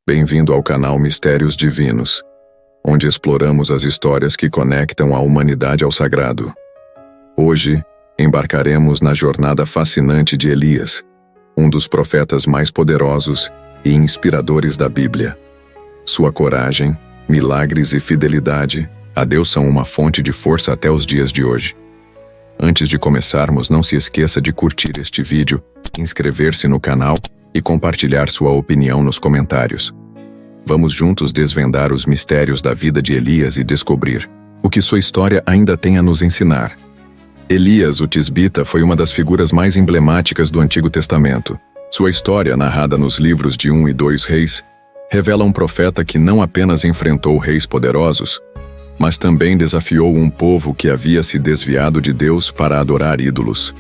Bem-vindo ao canal Mistérios Divinos, onde exploramos as histórias que conectam a humanidade ao sagrado. Hoje, embarcaremos na jornada fascinante de Elias, um dos profetas mais poderosos e inspiradores da Bíblia. Sua coragem, milagres e fidelidade a Deus são uma fonte de força até os dias de hoje. Antes de começarmos, não se esqueça de curtir este vídeo, inscrever-se no canal e compartilhar sua opinião nos comentários. Vamos juntos desvendar os mistérios da vida de Elias e descobrir o que sua história ainda tem a nos ensinar. Elias, o Tisbita, foi uma das figuras mais emblemáticas do Antigo Testamento. Sua história, narrada nos livros de 1 e 2 Reis, revela um profeta que não apenas enfrentou reis poderosos, mas também desafiou um povo que havia se desviado de Deus para adorar ídolos.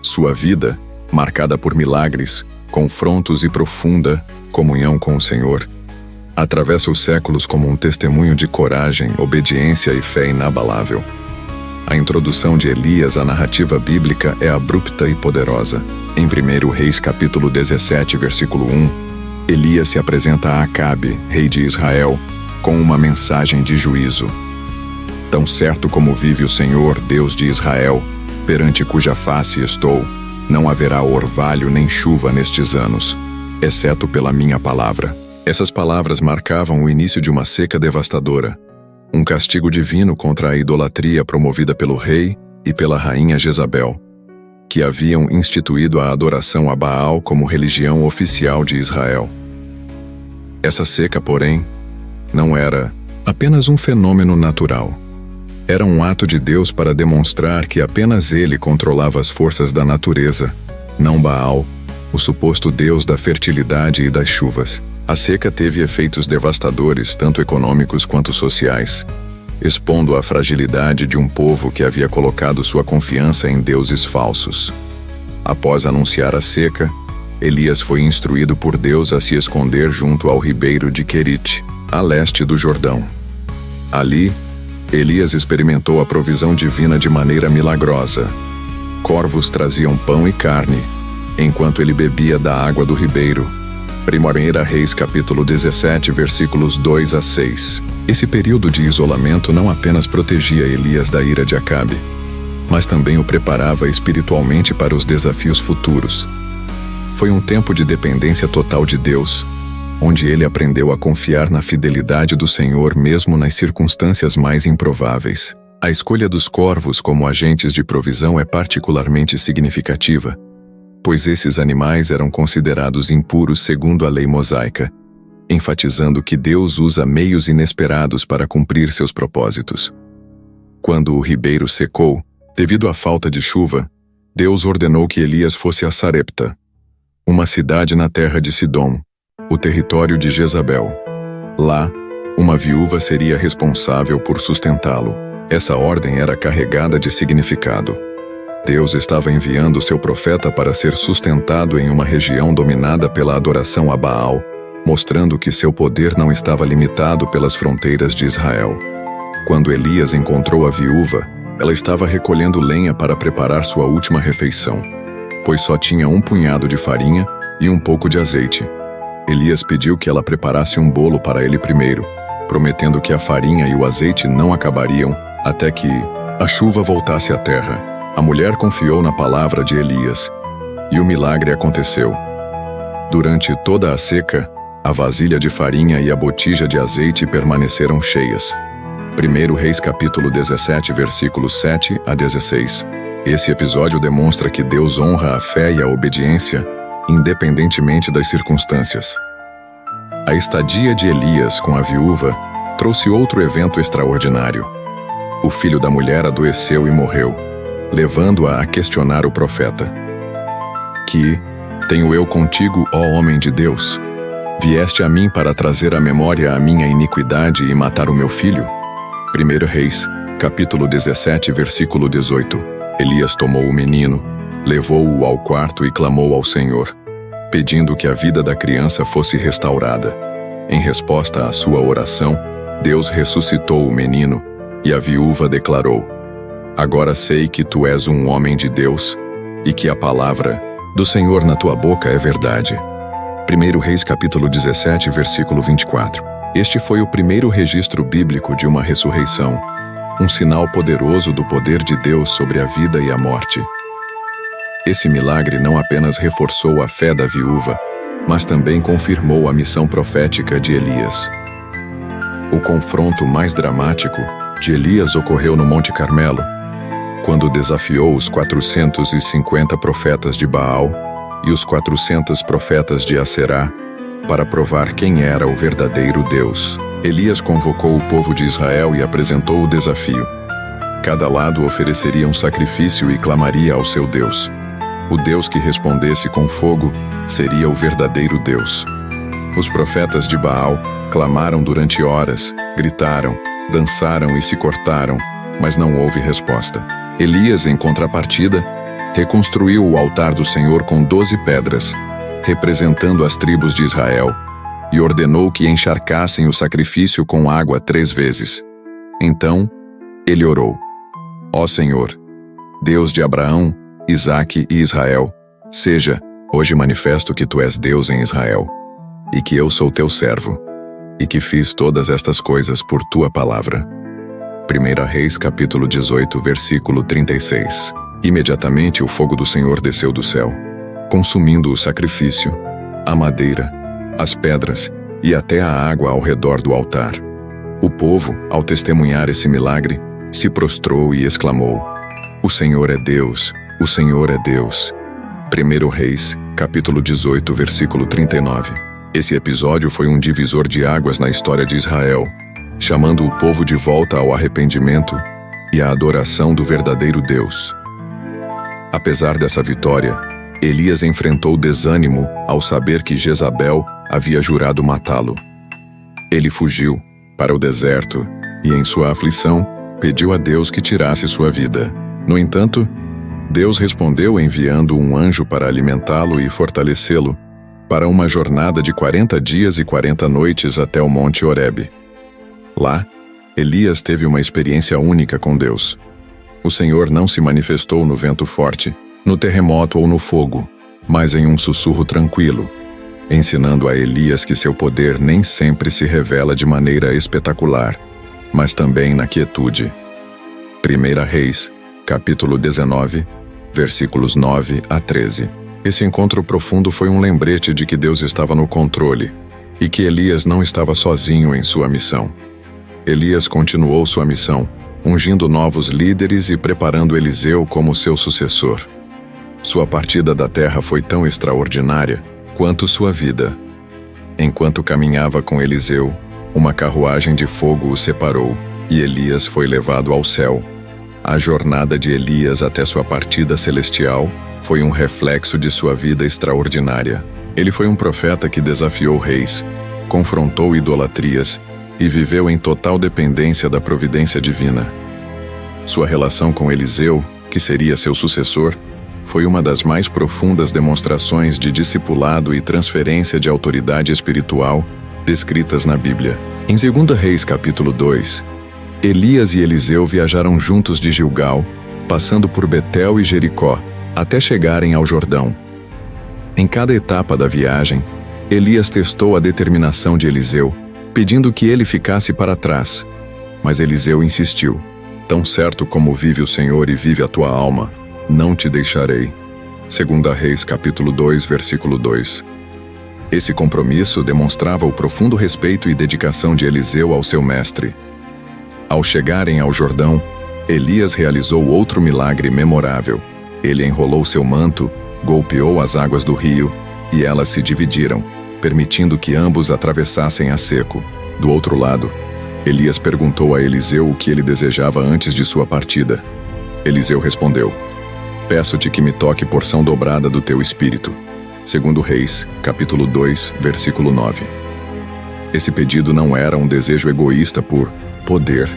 Sua vida, marcada por milagres, confrontos e profunda comunhão com o Senhor, atravessa os séculos como um testemunho de coragem, obediência e fé inabalável. A introdução de Elias à narrativa bíblica é abrupta e poderosa. Em 1 Reis capítulo 17, versículo 1, Elias se apresenta a Acabe, rei de Israel, com uma mensagem de juízo. Tão certo como vive o Senhor, Deus de Israel, perante cuja face estou, não haverá orvalho nem chuva nestes anos, exceto pela minha palavra. Essas palavras marcavam o início de uma seca devastadora, um castigo divino contra a idolatria promovida pelo rei e pela rainha Jezabel, que haviam instituído a adoração a Baal como religião oficial de Israel. Essa seca, porém, não era apenas um fenômeno natural. Era um ato de Deus para demonstrar que apenas ele controlava as forças da natureza, não Baal, o suposto deus da fertilidade e das chuvas. A seca teve efeitos devastadores, tanto econômicos quanto sociais, expondo a fragilidade de um povo que havia colocado sua confiança em deuses falsos. Após anunciar a seca, Elias foi instruído por Deus a se esconder junto ao ribeiro de Querite, a leste do Jordão. Ali, Elias experimentou a provisão divina de maneira milagrosa. Corvos traziam pão e carne, enquanto ele bebia da água do ribeiro. 1 Reis capítulo 17, versículos 2 a 6. Esse período de isolamento não apenas protegia Elias da ira de Acabe, mas também o preparava espiritualmente para os desafios futuros. Foi um tempo de dependência total de Deus, onde ele aprendeu a confiar na fidelidade do Senhor mesmo nas circunstâncias mais improváveis. A escolha dos corvos como agentes de provisão é particularmente significativa, pois esses animais eram considerados impuros segundo a lei mosaica, enfatizando que Deus usa meios inesperados para cumprir seus propósitos. Quando o ribeiro secou, devido à falta de chuva, Deus ordenou que Elias fosse a Sarepta, uma cidade na terra de Sidom, o território de Jezabel. Lá, uma viúva seria responsável por sustentá-lo. Essa ordem era carregada de significado. Deus estava enviando seu profeta para ser sustentado em uma região dominada pela adoração a Baal, mostrando que seu poder não estava limitado pelas fronteiras de Israel. Quando Elias encontrou a viúva, ela estava recolhendo lenha para preparar sua última refeição, pois só tinha um punhado de farinha e um pouco de azeite. Elias pediu que ela preparasse um bolo para ele primeiro, prometendo que a farinha e o azeite não acabariam até que a chuva voltasse à terra. A mulher confiou na palavra de Elias, e o milagre aconteceu. Durante toda a seca, a vasilha de farinha e a botija de azeite permaneceram cheias. 1 Reis capítulo 17, versículos 7 a 16. Esse episódio demonstra que Deus honra a fé e a obediência, independentemente das circunstâncias. A estadia de Elias com a viúva trouxe outro evento extraordinário. O filho da mulher adoeceu e morreu, levando-a a questionar o profeta. Que tenho eu contigo, ó homem de Deus? Vieste a mim para trazer à memória a minha iniquidade e matar o meu filho? 1 Reis, capítulo 17, versículo 18. Elias tomou o menino, levou-o ao quarto e clamou ao Senhor, pedindo que a vida da criança fosse restaurada. Em resposta à sua oração, Deus ressuscitou o menino, e a viúva declarou: Agora sei que tu és um homem de Deus, e que a palavra do Senhor na tua boca é verdade. 1 Reis capítulo 17, versículo 24. Este foi o primeiro registro bíblico de uma ressurreição, um sinal poderoso do poder de Deus sobre a vida e a morte. Esse milagre não apenas reforçou a fé da viúva, mas também confirmou a missão profética de Elias. O confronto mais dramático de Elias ocorreu no Monte Carmelo, quando desafiou os 450 profetas de Baal e os 400 profetas de Aserá para provar quem era o verdadeiro Deus. Elias convocou o povo de Israel e apresentou o desafio. Cada lado ofereceria um sacrifício e clamaria ao seu Deus. O Deus que respondesse com fogo seria o verdadeiro Deus. Os profetas de Baal clamaram durante horas, gritaram, dançaram e se cortaram, mas não houve resposta. Elias, em contrapartida, reconstruiu o altar do Senhor com 12 pedras, representando as tribos de Israel, e ordenou que encharcassem o sacrifício com água 3 vezes. Então, ele orou: Ó Senhor, Deus de Abraão, Isaque e Israel, seja hoje manifesto que tu és Deus em Israel, e que eu sou teu servo, e que fiz todas estas coisas por tua palavra. 1 Reis capítulo 18, versículo 36. Imediatamente o fogo do Senhor desceu do céu, consumindo o sacrifício, a madeira, as pedras e até a água ao redor do altar. O povo, ao testemunhar esse milagre, se prostrou e exclamou: O Senhor é Deus, o Senhor é Deus. 1 Reis, capítulo 18, versículo 39. Esse episódio foi um divisor de águas na história de Israel, chamando o povo de volta ao arrependimento e à adoração do verdadeiro Deus. Apesar dessa vitória, Elias enfrentou desânimo ao saber que Jezabel havia jurado matá-lo. Ele fugiu para o deserto e, em sua aflição, pediu a Deus que tirasse sua vida. No entanto, Deus respondeu enviando um anjo para alimentá-lo e fortalecê-lo para uma jornada de 40 dias e 40 noites até o Monte Horebe. Lá, Elias teve uma experiência única com Deus. O Senhor não se manifestou no vento forte, no terremoto ou no fogo, mas em um sussurro tranquilo, ensinando a Elias que seu poder nem sempre se revela de maneira espetacular, mas também na quietude. 1 Reis, capítulo 19, versículos 9 a 13. Esse encontro profundo foi um lembrete de que Deus estava no controle e que Elias não estava sozinho em sua missão. Elias continuou sua missão, ungindo novos líderes e preparando Eliseu como seu sucessor. Sua partida da terra foi tão extraordinária quanto sua vida. Enquanto caminhava com Eliseu, uma carruagem de fogo o separou e Elias foi levado ao céu. A jornada de Elias até sua partida celestial foi um reflexo de sua vida extraordinária. Ele foi um profeta que desafiou reis, confrontou idolatrias e viveu em total dependência da providência divina. Sua relação com Eliseu, que seria seu sucessor, foi uma das mais profundas demonstrações de discipulado e transferência de autoridade espiritual descritas na Bíblia. Em 2 Reis capítulo 2, Elias e Eliseu viajaram juntos de Gilgal, passando por Betel e Jericó, até chegarem ao Jordão. Em cada etapa da viagem, Elias testou a determinação de Eliseu, pedindo que ele ficasse para trás. Mas Eliseu insistiu: Tão certo como vive o Senhor e vive a tua alma, não te deixarei. 2 Reis capítulo 2, versículo 2. Esse compromisso demonstrava o profundo respeito e dedicação de Eliseu ao seu mestre. Ao chegarem ao Jordão, Elias realizou outro milagre memorável. Ele enrolou seu manto, golpeou as águas do rio, e elas se dividiram, permitindo que ambos atravessassem a seco. Do outro lado, Elias perguntou a Eliseu o que ele desejava antes de sua partida. Eliseu respondeu: Peço-te que me toque porção dobrada do teu espírito. 2 Reis, capítulo 2, versículo 9. Esse pedido não era um desejo egoísta por poder,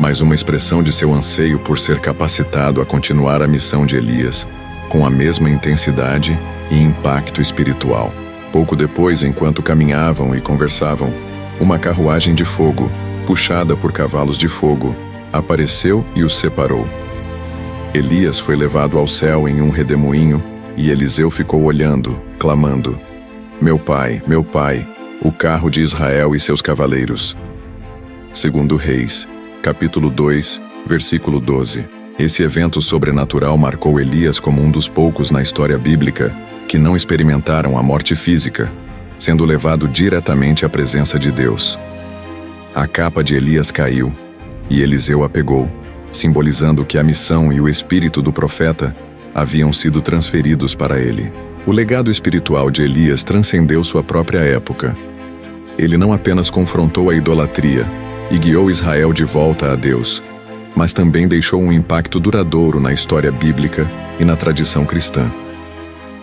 mas uma expressão de seu anseio por ser capacitado a continuar a missão de Elias, com a mesma intensidade e impacto espiritual. Pouco depois, enquanto caminhavam e conversavam, uma carruagem de fogo, puxada por cavalos de fogo, apareceu e os separou. Elias foi levado ao céu em um redemoinho, e Eliseu ficou olhando, clamando: meu pai, o carro de Israel e seus cavaleiros. 2 Reis, capítulo 2, versículo 12. Esse evento sobrenatural marcou Elias como um dos poucos na história bíblica que não experimentaram a morte física, sendo levado diretamente à presença de Deus. A capa de Elias caiu, e Eliseu a pegou, simbolizando que a missão e o espírito do profeta haviam sido transferidos para ele. O legado espiritual de Elias transcendeu sua própria época. Ele não apenas confrontou a idolatria e guiou Israel de volta a Deus, mas também deixou um impacto duradouro na história bíblica e na tradição cristã.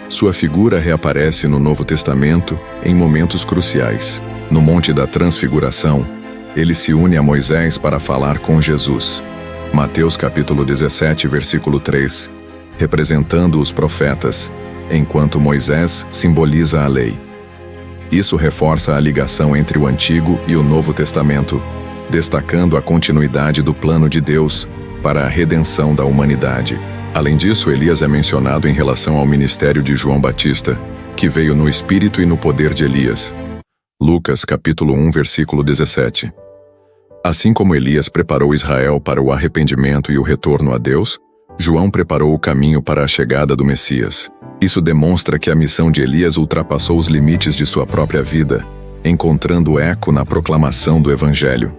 Sua figura reaparece no Novo Testamento em momentos cruciais. No Monte da Transfiguração, ele se une a Moisés para falar com Jesus. Mateus capítulo 17, versículo 3, representando os profetas, enquanto Moisés simboliza a lei. Isso reforça a ligação entre o Antigo e o Novo Testamento, destacando a continuidade do plano de Deus para a redenção da humanidade. Além disso, Elias é mencionado em relação ao ministério de João Batista, que veio no espírito e no poder de Elias. Lucas capítulo 1, versículo 17. Assim como Elias preparou Israel para o arrependimento e o retorno a Deus, João preparou o caminho para a chegada do Messias. Isso demonstra que a missão de Elias ultrapassou os limites de sua própria vida, encontrando eco na proclamação do Evangelho.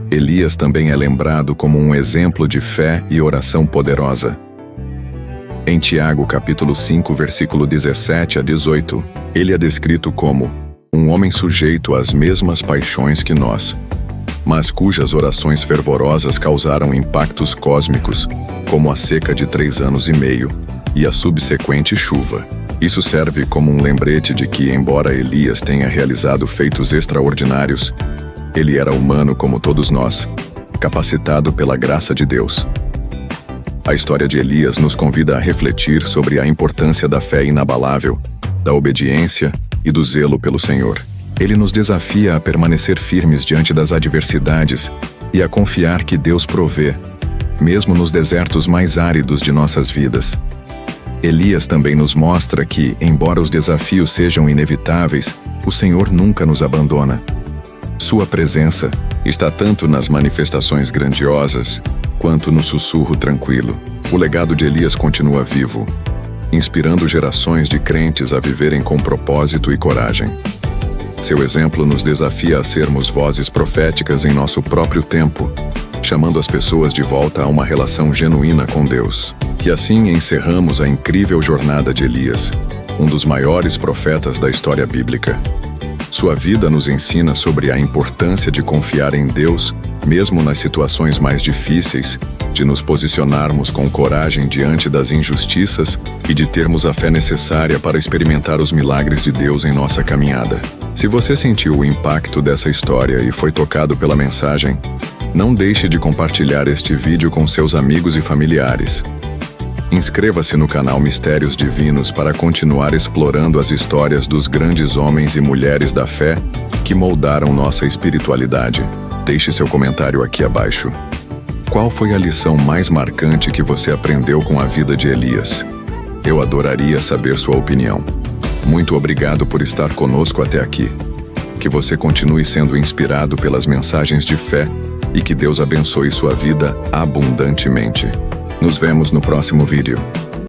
Elias também é lembrado como um exemplo de fé e oração poderosa. Em Tiago capítulo 5, versículo 17 a 18, ele é descrito como um homem sujeito às mesmas paixões que nós, mas cujas orações fervorosas causaram impactos cósmicos, como a seca de 3 anos e meio e a subsequente chuva. Isso serve como um lembrete de que, embora Elias tenha realizado feitos extraordinários, ele era humano como todos nós, capacitado pela graça de Deus. A história de Elias nos convida a refletir sobre a importância da fé inabalável, da obediência e do zelo pelo Senhor. Ele nos desafia a permanecer firmes diante das adversidades e a confiar que Deus provê, mesmo nos desertos mais áridos de nossas vidas. Elias também nos mostra que, embora os desafios sejam inevitáveis, o Senhor nunca nos abandona. Sua presença está tanto nas manifestações grandiosas, quanto no sussurro tranquilo. O legado de Elias continua vivo, inspirando gerações de crentes a viverem com propósito e coragem. Seu exemplo nos desafia a sermos vozes proféticas em nosso próprio tempo, chamando as pessoas de volta a uma relação genuína com Deus. E assim encerramos a incrível jornada de Elias, um dos maiores profetas da história bíblica. Sua vida nos ensina sobre a importância de confiar em Deus, mesmo nas situações mais difíceis, de nos posicionarmos com coragem diante das injustiças e de termos a fé necessária para experimentar os milagres de Deus em nossa caminhada. Se você sentiu o impacto dessa história e foi tocado pela mensagem, não deixe de compartilhar este vídeo com seus amigos e familiares. Inscreva-se no canal Mistérios Divinos para continuar explorando as histórias dos grandes homens e mulheres da fé que moldaram nossa espiritualidade. Deixe seu comentário aqui abaixo. Qual foi a lição mais marcante que você aprendeu com a vida de Elias? Eu adoraria saber sua opinião. Muito obrigado por estar conosco até aqui. Que você continue sendo inspirado pelas mensagens de fé e que Deus abençoe sua vida abundantemente. Nos vemos no próximo vídeo.